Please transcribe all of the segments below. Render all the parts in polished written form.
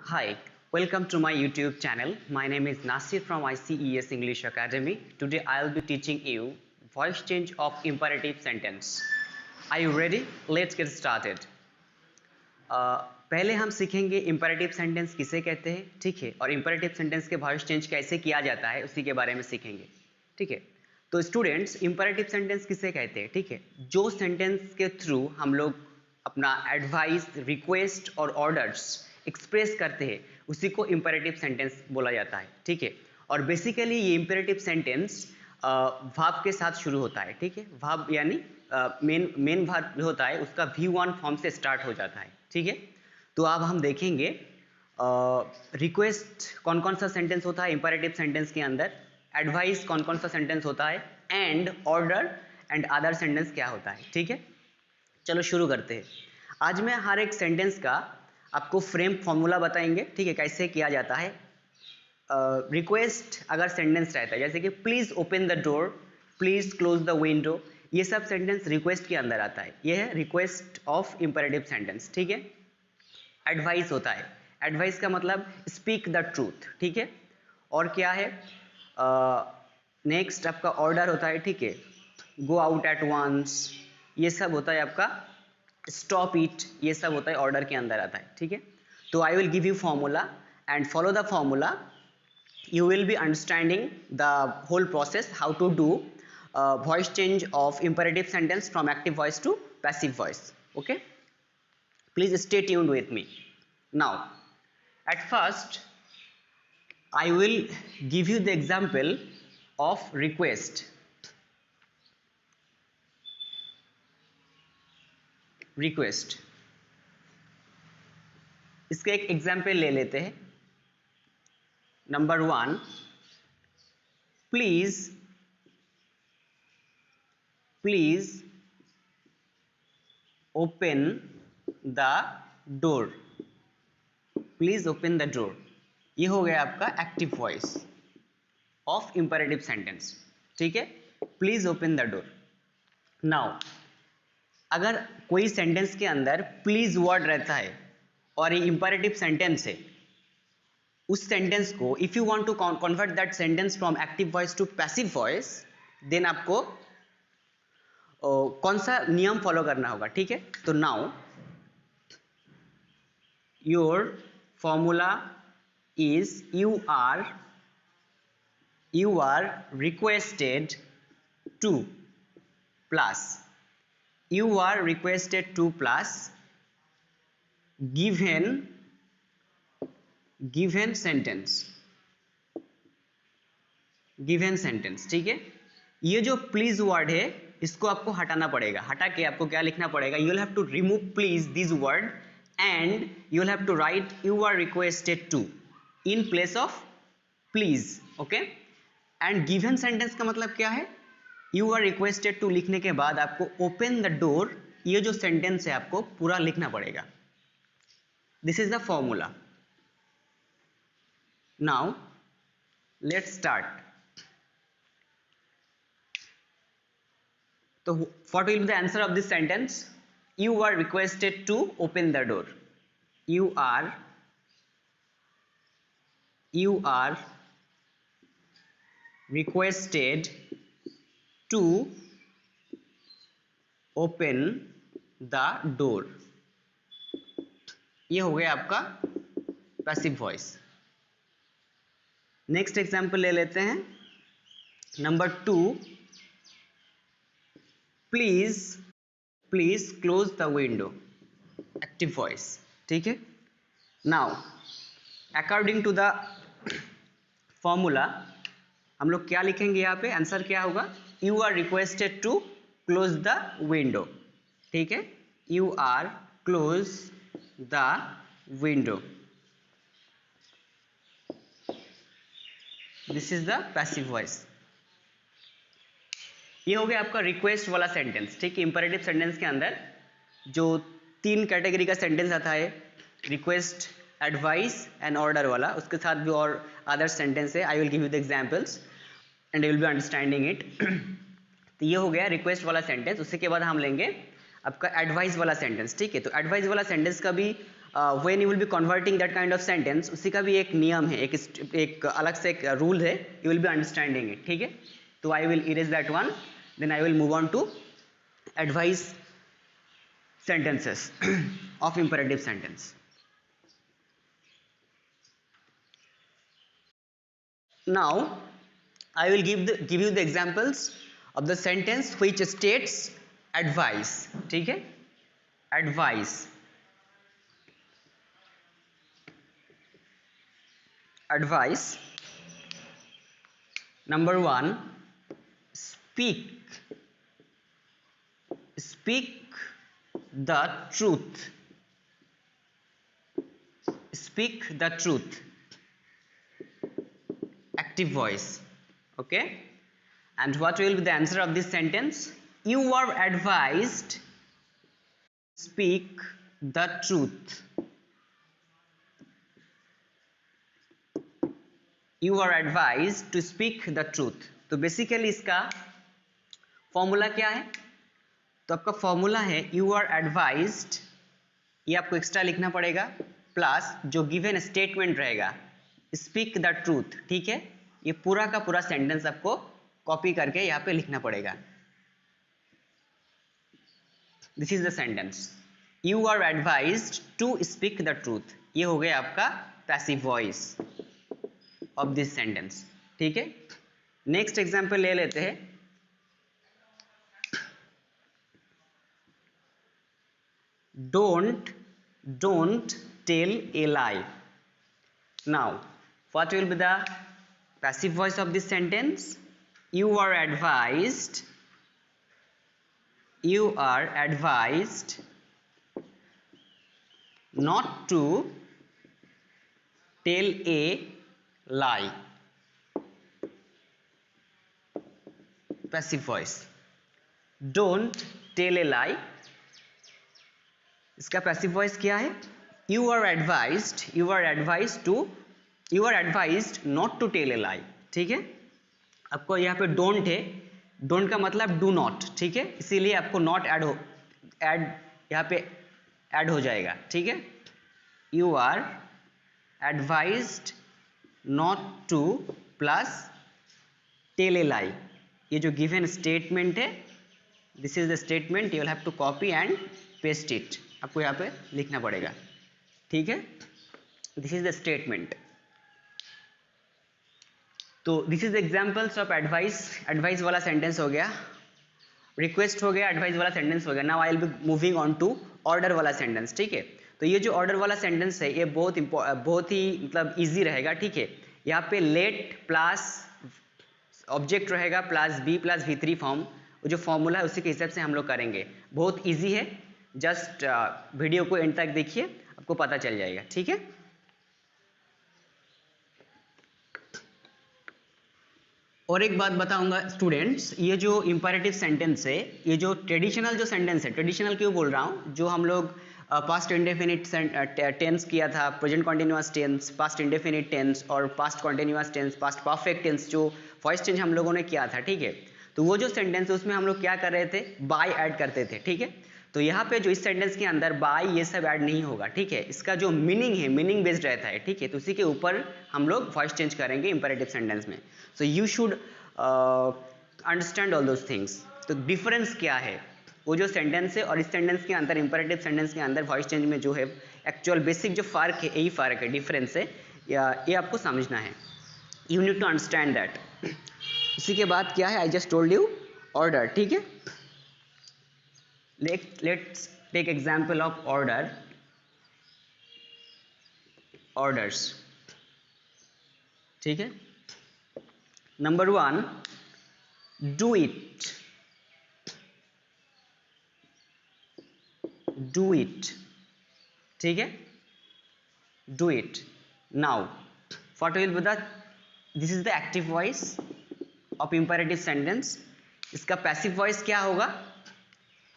Hi, welcome to my YouTube channel. My name is Nasir from ICES English Academy. Today I'll be teaching you voice change of imperative sentence. Are you ready? Let's get started. पहले हम सीखेंगे imperative sentence किसे कहते हैं, ठीक है, और imperative sentence के voice change कैसे किया जाता है उसी के बारे में सीखेंगे, ठीक है। तो स्टूडेंट्स, imperative sentence किसे कहते हैं, ठीक है, जो सेंटेंस के थ्रू हम लोग अपना एडवाइस, रिक्वेस्ट और ऑर्डर्स एक्सप्रेस करते हैं उसी को imperative sentence बोला जाता है, ठीक है। और बेसिकली ये imperative sentence वर्ब के साथ शुरू होता है, ठीक है। वर्ब यानी मेन वर्ब जो होता है उसका V1 फॉर्म से स्टार्ट हो जाता है, ठीक है। तो अब हम देखेंगे रिक्वेस्ट कौन कौन सा सेंटेंस होता है इंपैरेटिव सेंटेंस के अंदर, एडवाइस कौन कौन सा सेंटेंस होता है, and order and other sentence क्या होता है, ठीक है। चलो शुरू करते हैं। आज मैं हर एक सेंटेंस का आपको फ्रेम फॉर्मूला बताएंगे, ठीक है, कैसे किया जाता है। रिक्वेस्ट अगर सेंटेंस रहता है जैसे कि please open the door, please close the window, ये सब सेंटेंस रिक्वेस्ट के अंदर आता है। ये है रिक्वेस्ट ऑफ इंपैरेटिव सेंटेंस, ठीक है। एडवाइस होता है, एडवाइस का मतलब स्पीक द ट्रूथ, ठीक है। और क्या है, नेक्स्ट आपका ऑर्डर होता है, ठीक है, गो आउट एट वंस, ये सब होता है आपका स्टॉप इट, ये सब होता है ऑर्डर के अंदर आता है, ठीक है। तो I will give you formula and follow the formula, you will be understanding the whole process how to do voice change of imperative sentence from active voice to passive voice. Okay, please stay tuned with me. Now at first I will give you the example of request. Request, इसका एक example ले लेते हैं। Number 1, please open the door, please open the door, ये हो गया आपका active voice of imperative sentence, ठीक है। Please open the door. Now अगर कोई सेंटेंस के अंदर प्लीज वर्ड रहता है और ये इंपैरेटिव सेंटेंस है, उस सेंटेंस को if you want to convert that sentence from active voice to passive voice, then आपको कौन सा नियम फॉलो करना होगा, ठीक है। तो now your formula is you are requested to plus given sentence, ठीक है। ये जो प्लीज वर्ड है इसको आपको हटाना पड़ेगा, हटा के आपको क्या लिखना पड़ेगा, you will have to remove please this word and you will have to write you are requested to in place of please, okay. And given sentence का मतलब क्या है, यू आर रिक्वेस्टेड टू लिखने के बाद आपको ओपन द डोर, ये जो सेंटेंस है आपको पूरा लिखना पड़ेगा। This is the formula. Now let's start. तो what will be the answer of this sentence? You are requested to open the door. You are requested to open the door. ये हो गया आपका पैसिव वॉइस। नेक्स्ट एग्जाम्पल ले लेते हैं। Number 2, please close the window, active voice, ठीक है। Now according to the formula हम लोग क्या लिखेंगे, यहाँ पे आंसर क्या होगा, you are requested to close the window, ठीक है। You are close the window, this is the passive voice. ये हो गया आपका रिक्वेस्ट वाला सेंटेंस, ठीक है। इंपैरेटिव सेंटेंस के अंदर जो 3 कैटेगरी का सेंटेंस आता है, रिक्वेस्ट, एडवाइस एंड ऑर्डर वाला, उसके साथ भी और अदर सेंटेंस है। I will give you the examples and you will be understanding it. तो ये हो गया रिक्वेस्ट वाला सेंटेंस। उसके बाद हम लेंगे आपका एडवाइस वाला सेंटेंस, ठीक है। तो एडवाइस वाला सेंटेंस का भी when you will B converting that kind of sentence, उसी का भी एक नियम है, एक अलग से एक रूल है, you will be understanding it, ठीक है। तो I will erase that one, then I will move on to advise sentences of imperative sentence. Now I will give you the examples of the sentence which states advice, ठीक है, advice, advice. Number one, speak the truth, speak the truth, active voice, okay. And what will be the answer of this sentence? You are advised speak the truth, you are advised to speak the truth. तो basically इसका formula क्या है? तो आपका formula है you are advised, ये आपको extra लिखना पड़ेगा, प्लस जो गिवन स्टेटमेंट रहेगा स्पीक द ट्रूथ, ठीक है। ये पूरा का पूरा सेंटेंस आपको कॉपी करके यहाँ पे लिखना पड़ेगा। This is the sentence, you are advised to speak the truth, ये हो गया आपका passive voice of this sentence, ठीक है। नेक्स्ट एग्जाम्पल ले लेते हैं, don't tell a lie. Now what will be the passive voice of this sentence? You are advised not to tell a lie. Passive voice, don't tell a lie. इसका passive voice क्या है? You are advised not to tell a lie, ठीक है। आपको यहाँ पे don't है, don't का मतलब डू नॉट, ठीक है, इसीलिए आपको नॉट ऐड यहाँ पे ऐड हो जाएगा, ठीक है। You are advised not to plus tell a lie, ये जो गिवन स्टेटमेंट है, this is the statement, you will have to copy and paste it, आपको यहाँ पे लिखना पड़ेगा, ठीक है। This is the statement. तो this is examples of advice वाला सेंटेंस हो गया, रिक्वेस्ट हो गया, एडवाइस वाला सेंटेंस हो गया। Now I will be moving on to order वाला सेंटेंस, ठीक है। तो ये जो ऑर्डर वाला सेंटेंस है ये बहुत ही मतलब इजी रहेगा, ठीक है। यहाँ पे लेट प्लस ऑब्जेक्ट रहेगा plus be plus V3 form, वो जो फॉर्मूला है उसी के हिसाब से हम लोग करेंगे, बहुत ईजी है। जस्ट वीडियो को एंड तक देखिए, आपको पता चल जाएगा, ठीक है। और एक बात बताऊंगा स्टूडेंट्स, ये जो इंपैरेटिव सेंटेंस है, ये जो ट्रेडिशनल जो सेंटेंस है, ट्रेडिशनल क्यों बोल रहा हूँ, जो हम लोग पास्ट इंडेफिनिट टेंस किया था, present continuous tense, past indefinite tense और past continuous tense, past perfect tense, जो वॉइस चेंज हम लोगों ने किया था, ठीक है। तो वो जो सेंटेंस है उसमें हम लोग क्या कर रहे थे, बाय ऐड करते थे, ठीक है। तो यहाँ पे जो इस सेंटेंस के अंदर बाय ये सब ऐड नहीं होगा, ठीक है। इसका जो मीनिंग है, मीनिंग बेस्ड रहता है, ठीक है। तो उसी के ऊपर हम लोग वॉइस चेंज करेंगे इंपैरेटिव सेंटेंस में। So you should understand all those things. तो डिफरेंस क्या है, वो जो सेंटेंस है और इस सेंटेंस के अंदर, इंपैरेटिव सेंटेंस के अंदर वॉइस चेंज में जो है एक्चुअल बेसिक जो फर्क है, यही फर्क है, डिफरेंस है, ये आपको समझना है। You need to understand that. इसी के बाद क्या है, I just told you order, ठीक है। Let's take example of orders, ठीक है। नंबर 1, do it, ठीक है, do it. Now what will be the, this is the active voice of imperative sentence. इसका पैसिव वॉइस क्या होगा,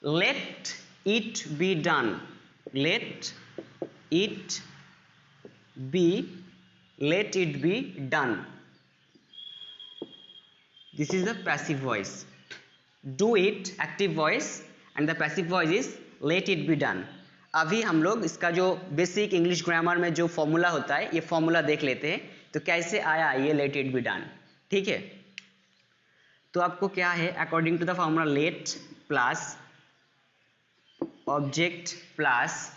let it be done, let it be done. This is the passive voice. Do it active voice and the passive voice is let it be done. अभी हम लोग इसका जो basic English grammar में जो formula होता है, ये फॉर्मूला देख लेते हैं तो कैसे आया ये लेट इट बी डन। ठीक है, तो आपको क्या है, according to the formula let plus object plus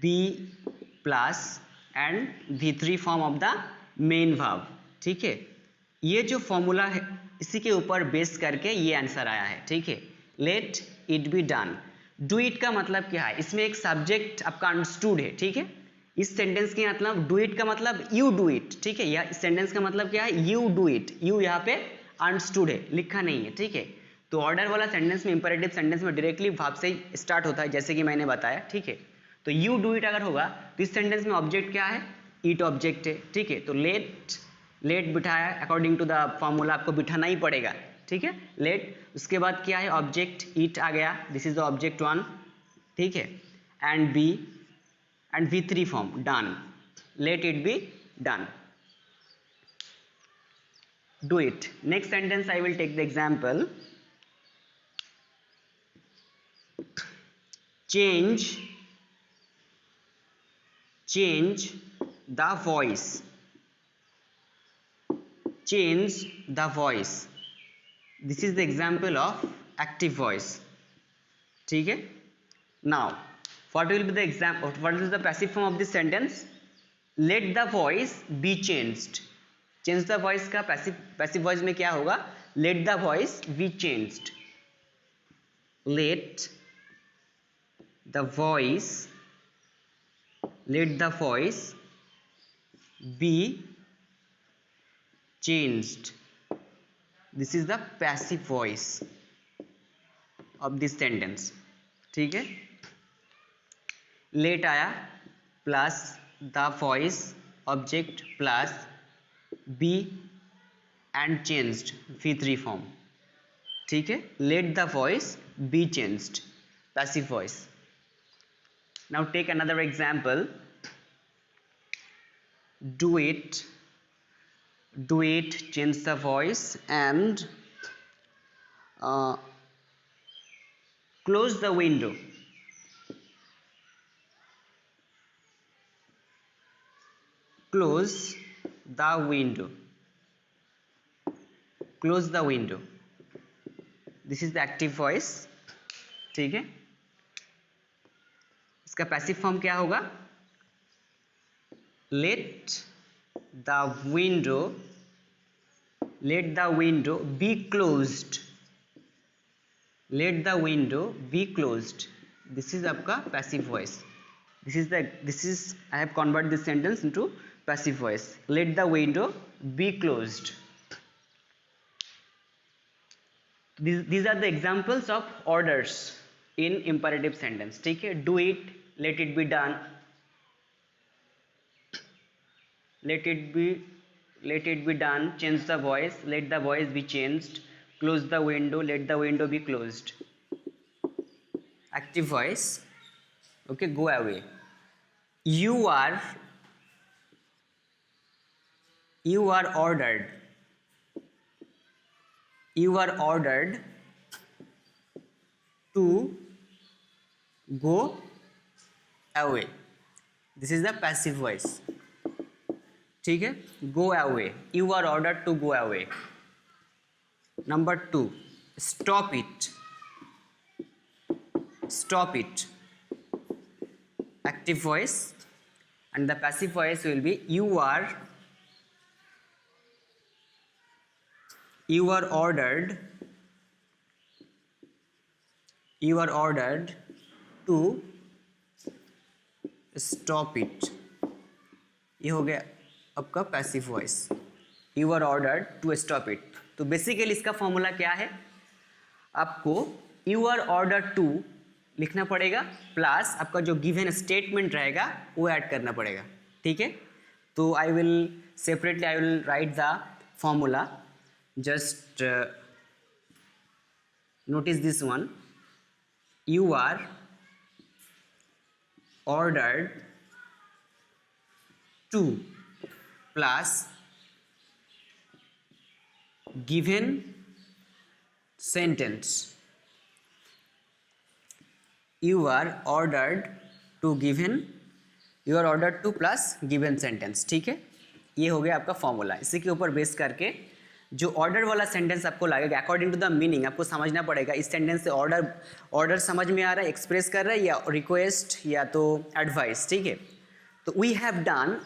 be plus and V3 form of the main verb. ठीक है, ये जो फॉर्मूला है इसी के ऊपर बेस करके ये आंसर आया है। ठीक है, late it be done. Do it का मतलब क्या है, इसमें एक सब्जेक्ट आपका अंडरस्टूड है। ठीक है, इस सेंटेंस के मतलब डू इट का मतलब यू डू इट। ठीक है, यह इस सेंटेंस का मतलब क्या है, यू डू इट। यू यहाँ पे अंडरस्टूड है, लिखा नहीं है। ठीक है, तो ऑर्डर वाला सेंटेंस में, इंपेरेटिव सेंटेंस में डायरेक्टली वर्ब से ही स्टार्ट होता है, जैसे कि मैंने बताया। ठीक है, तो यू डू इट अगर होगा तो इस सेंटेंस में ऑब्जेक्ट क्या है, इट ऑब्जेक्ट है। ठीक है, तो लेट बिठाया, अकॉर्डिंग टू द फॉर्मूला आपको बिठाना ही पड़ेगा। ठीक है, लेट, उसके बाद क्या है, ऑब्जेक्ट इट आ गया, this is the object one. ठीक है, and be and V3 form done, let it be done, do it. Next sentence I will take the example. Change the voice. Change the voice. This is the example of active voice. ठीक है, now what will be the example, what is the passive form of this sentence? Let the voice be changed. Change the voice का passive voice में क्या होगा, let the voice be changed. Let the voice be changed, this is the passive voice of this sentence. ठीक है, let आया plus the voice object plus be and changed V3 form. ठीक है, let the voice be changed, passive voice. Now take another example, do it change the voice and close the window. close the window, this is the active voice। ठीक है, इसका passive form क्या होगा, let the window be closed, this is आपका passive voice. this is I have converted this sentence into passive voice, let the window be closed। these are the examples of orders in imperative sentence। ठीक है, do it, let it be done, let it be done, change the voice, let the voice be changed, close the window, let the window be closed। active voice, okay, go away, you are ordered to go away, this is the passive voice। ठीक है, go away, you are ordered to go away। number 2, stop it, active voice, and the passive voice will be you are ordered to stop it, ये हो गया आपका passive voice, you are ordered to stop it. तो basically इसका formula क्या है, आपको you are ordered to लिखना पड़ेगा प्लस आपका जो गिवन स्टेटमेंट रहेगा वो ऐड करना पड़ेगा। ठीक है, तो I will write the formula, just notice this one, you are ordered to plus given sentence, you are ordered to given, you are ordered to plus given sentence, ठीक है। ये हो गया आपका फॉर्मूला। इसी के ऊपर बेस करके जो ऑर्डर वाला सेंटेंस आपको लगेगा अकॉर्डिंग टू द मीनिंग आपको समझना पड़ेगा इस सेंटेंस से ऑर्डर समझ में आ रहा है, एक्सप्रेस कर रहा है, या रिक्वेस्ट या तो एडवाइस, ठीक है। तो we have done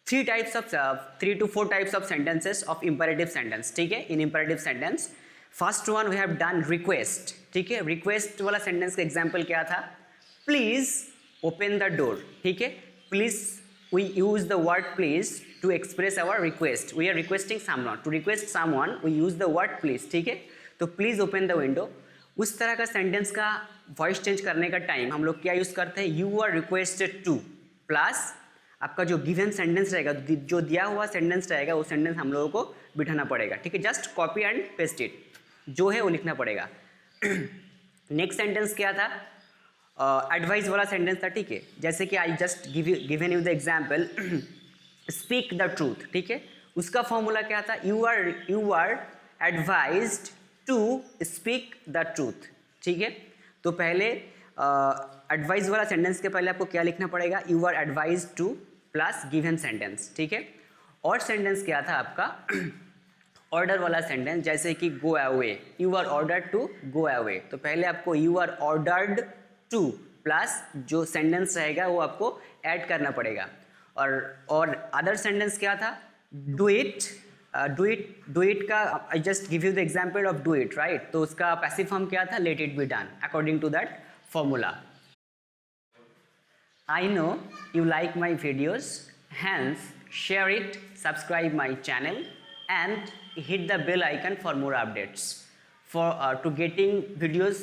3 to 4 types of sentences of imperative sentence, ठीक है। In imperative sentence first one we have done request, ठीक है। रिक्वेस्ट वाला सेंटेंस का एग्जाम्पल क्या था, प्लीज ओपन द डोर, ठीक है। Please we use the word please to express our request, we are requesting someone, to request someone we use the word please, ठीक है। तो please open the window, उस तरह का सेंटेंस का voice change करने का टाइम हम लोग क्या यूज़ करते हैं, you are requested to plus आपका जो गिवन सेंटेंस रहेगा, जो दिया हुआ सेंटेंस रहेगा वो सेंटेंस हम लोगों को बिठाना पड़ेगा, ठीक है। Just copy and paste it, जो है वो लिखना पड़ेगा। नेक्स्ट सेंटेंस क्या था, एडवाइस वाला सेंटेंस था, ठीक है। जैसे कि I just given you the example speak the truth, ठीक है। उसका फॉर्मूला क्या था, you are advised to speak the truth, ठीक है। तो पहले एडवाइस वाला सेंटेंस के पहले आपको क्या लिखना पड़ेगा, you are advised to plus given sentence, ठीक है। और सेंटेंस क्या था आपका ऑर्डर वाला सेंटेंस, जैसे कि go away, you are ordered to go away, तो पहले आपको you are ordered to plus जो सेंटेंस रहेगा वो आपको ऐड करना पड़ेगा। और अदर सेंटेंस क्या था, डू इट का I just give you the example of do it, right. तो उसका पैसिव फॉर्म क्या था, let it be done, according to that formula. I know you like my videos, hence share it, subscribe my channel and hit the bell icon for more updates for to getting videos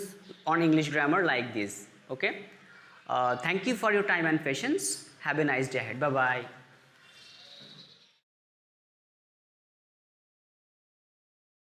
on English grammar like this, okay. Thank you for your time and patience. Have a nice day ahead. Bye bye.